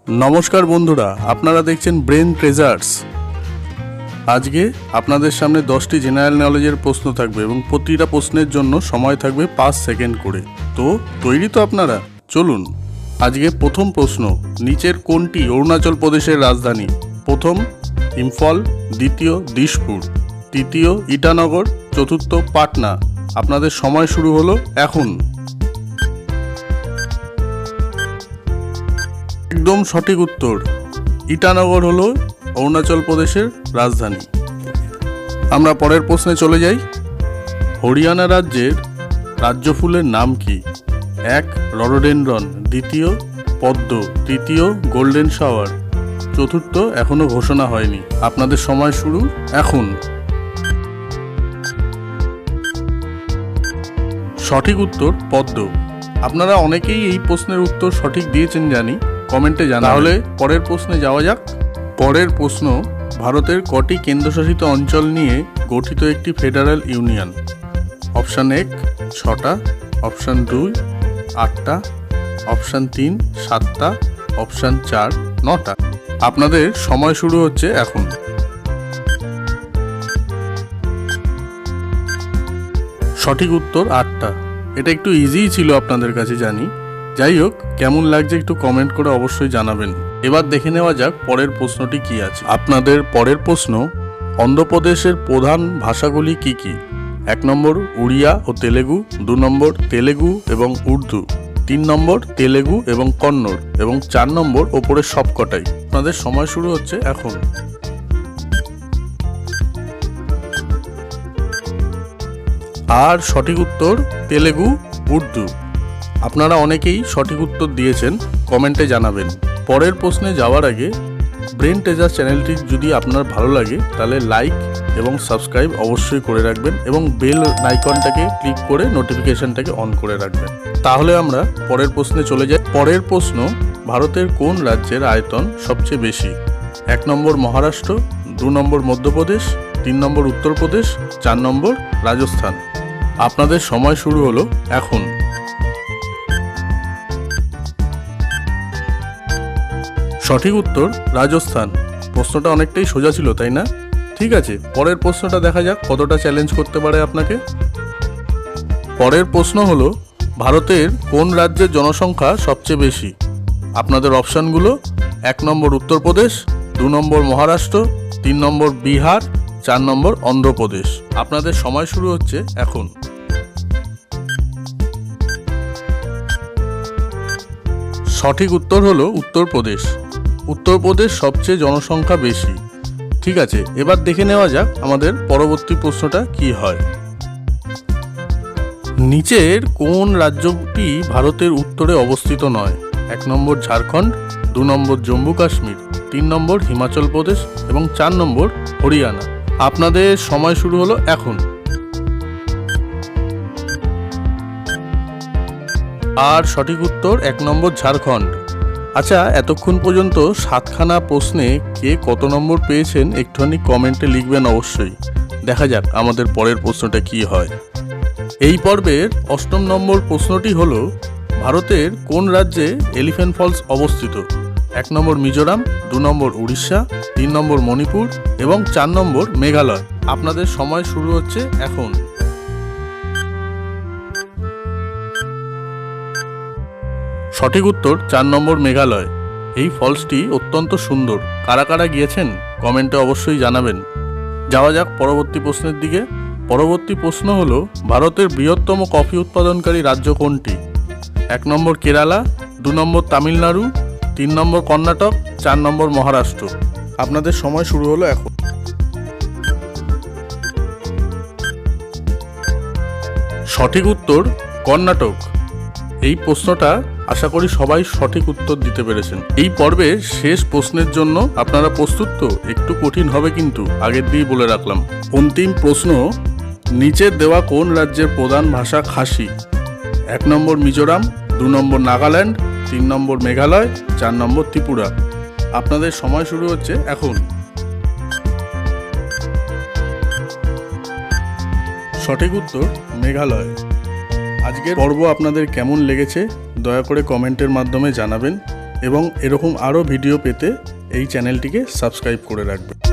নমস্কার বন্ধুরা, আপনারা দেখছেন ব্রেন ট্রেজার্স। আজকে আপনাদের সামনে 10টি জেনারেল নলেজের প্রশ্ন থাকবে এবং প্রতিটা প্রশ্নের জন্য সময় থাকবে 5 সেকেন্ড করে। তো তৈরি তো আপনারা? চলুন। আজকে প্রথম প্রশ্ন, নিচের কোনটি অরুণাচল প্রদেশের রাজধানী? প্রথম ইম্ফল, দ্বিতীয় দিশপুর, তৃতীয় ইটানগর, চতুর্থ পাটনা। আপনাদের সময় শুরু হলো এখন। একদম সঠিক উত্তর, ইটানগর হলো অরুণাচল প্রদেশের রাজধানী। আমরা পরের প্রশ্নে চলে যাই। হরিয়ানা রাজ্যের রাজ্য ফুলের নাম কি? 1 রডোডেনড্রন, দ্বিতীয় পদ্ম, তৃতীয় গোল্ডেন শাওয়ার, চতুর্থ এখনো ঘোষণা হয়নি। আপনাদের সময় শুরু এখন। সঠিক উত্তর পদ্ম। আপনারা অনেকেই এই প্রশ্নের উত্তর সঠিক দিয়েছেন জানি, কমেন্টে জানান। তাহলে পরের প্রশ্নে যাওয়া যাক। পরের প্রশ্ন, ভারতের কটি কেন্দ্রশাসিত অঞ্চল নিয়ে গঠিত একটি ফেডারেল ইউনিয়ন? অপশান 1 6টা, অপশান 2 8টা, অপশান 3 7টা, অপশান 4 9টা। আপনাদের সময় শুরু হচ্ছে এখন। সঠিক উত্তর 8টা। এটা একটু ইজিই ছিল আপনাদের কাছে জানি। যাই হোক, কেমন লাগছে একটু কমেন্ট করে অবশ্যই জানাবেন। এবার দেখে নেওয়া যাক পরের প্রশ্নটি কি আছে। আপনাদের পরের প্রশ্ন, অন্ধ্রপ্রদেশের প্রধান ভাষাগুলি কি কি? 1 নম্বর উড়িয়া ও তেলেগু, 2 নম্বর তেলেগু এবং উর্দু, 3 নম্বর তেলেগু এবং কন্নড় এবং 4 নম্বর ওপরের সবকটাই। আপনাদের সময় শুরু হচ্ছে এখন। আর সঠিক উত্তর তেলেগু, উর্দু। আপনারা অনেকেই সঠিক উত্তর দিয়েছেন, কমেন্টে জানাবেন। পরের প্রশ্নে যাওয়ার আগে ব্রেন ট্রেজার চ্যানেলটি যদি আপনার ভালো লাগে তাহলে লাইক এবং সাবস্ক্রাইব অবশ্যই করে রাখবেন এবং বেল আইকনটাকে ক্লিক করে নোটিফিকেশনটাকে অন করে রাখবেন। তাহলে আমরা পরের প্রশ্নে চলে যাই। পরের প্রশ্ন, ভারতের কোন রাজ্যের আয়তন সবচেয়ে বেশি? 1 নম্বর মহারাষ্ট্র, 2 নম্বর মধ্যপ্রদেশ, 3 নম্বর উত্তরপ্রদেশ, 4 নম্বর রাজস্থান। আপনাদের সময় শুরু হলো এখন। সঠিক উত্তর রাজস্থান। প্রশ্নটা অনেকটাই সোজা ছিল, তাই না? ঠিক আছে, পরের প্রশ্নটা দেখা যাক কতটা চ্যালেঞ্জ করতে পারে আপনাকে। পরের প্রশ্ন হলো, ভারতের কোন রাজ্যের জনসংখ্যা সবচেয়ে বেশি? আপনাদের অপশানগুলো 1 নম্বর উত্তরপ্রদেশ, 2 নম্বর মহারাষ্ট্র, 3 নম্বর বিহার, 4 নম্বর অন্ধ্রপ্রদেশ। আপনাদের সময় শুরু হচ্ছে এখন। সঠিক উত্তর হলো উত্তরপ্রদেশ। উত্তরপ্রদেশ সবচেয়ে জনসংখ্যা বেশি। ঠিক আছে, এবার দেখে নেওয়া যাক আমাদের পরবর্তী প্রশ্নটা কি হয়। নিচের কোন রাজ্যটি ভারতের উত্তরে অবস্থিত নয়? 1 নম্বর ঝাড়খণ্ড, 2 নম্বর জম্মু কাশ্মীর, 3 নম্বর হিমাচল প্রদেশ এবং 4 নম্বর হরিয়ানা। আপনাদের সময় শুরু হলো এখন। আর সঠিক উত্তর 1 নম্বর ঝাড়খণ্ড। আচ্ছা, এতক্ষণ পর্যন্ত 7খানা প্রশ্নে কে কত নম্বর পেয়েছেন একটুখানি কমেন্টে লিখবেন অবশ্যই। দেখা যাক আমাদের পরের প্রশ্নটা কি হয়। এই পর্বের 8ম নম্বর প্রশ্নটি হলো, ভারতের কোন রাজ্যে এলিফ্যান্ট ফলস অবস্থিত? 1 নম্বর মিজোরাম, 2 নম্বর উড়িষ্যা, 3 নম্বর মণিপুর এবং 4 নম্বর মেঘালয়। আপনাদের সময় শুরু হচ্ছে এখন। সঠিক উত্তর 4 নম্বর মেঘালয়। এই ফলসটি অত্যন্ত সুন্দর। কারা কারা গিয়েছেন কমেন্টে অবশ্যই জানাবেন। যাওয়া যাক পরবর্তী প্রশ্নের দিকে। পরবর্তী প্রশ্ন হলো, ভারতের বৃহত্তম কফি উৎপাদনকারী রাজ্য কোনটি? 1 নম্বর কেরালা, 2 নম্বর তামিলনাড়ু, 3 নম্বর কর্ণাটক, 4 নম্বর মহারাষ্ট্র। আপনাদের সময় শুরু হলো এখন। সঠিক উত্তর কর্ণাটক। এই প্রশ্নটা আশা করি সবাই সঠিক উত্তর দিতে পেরেছেন। এই পর্বে শেষ প্রশ্নের জন্য আপনারা প্রস্তুত তো? একটু কঠিন হবে কিন্তু, আগের দিয়েই বলে রাখলাম। অন্তিম প্রশ্ন, নিচের দেওয়া কোন রাজ্যের প্রধান ভাষা খাসি? 1 নম্বর মিজোরাম, 2 নম্বর নাগাল্যান্ড, 3 নম্বর মেঘালয়, 4 নম্বর ত্রিপুরা। আপনাদের সময় শুরু হচ্ছে এখন। সঠিক উত্তর মেঘালয়। আজকের পর্ব আপনাদের কেমন লেগেছে দয়া করে কমেন্টের মাধ্যমে জানাবেন এবং এরকম আরও ভিডিও পেতে এই চ্যানেলটিকে সাবস্ক্রাইব করে রাখবেন।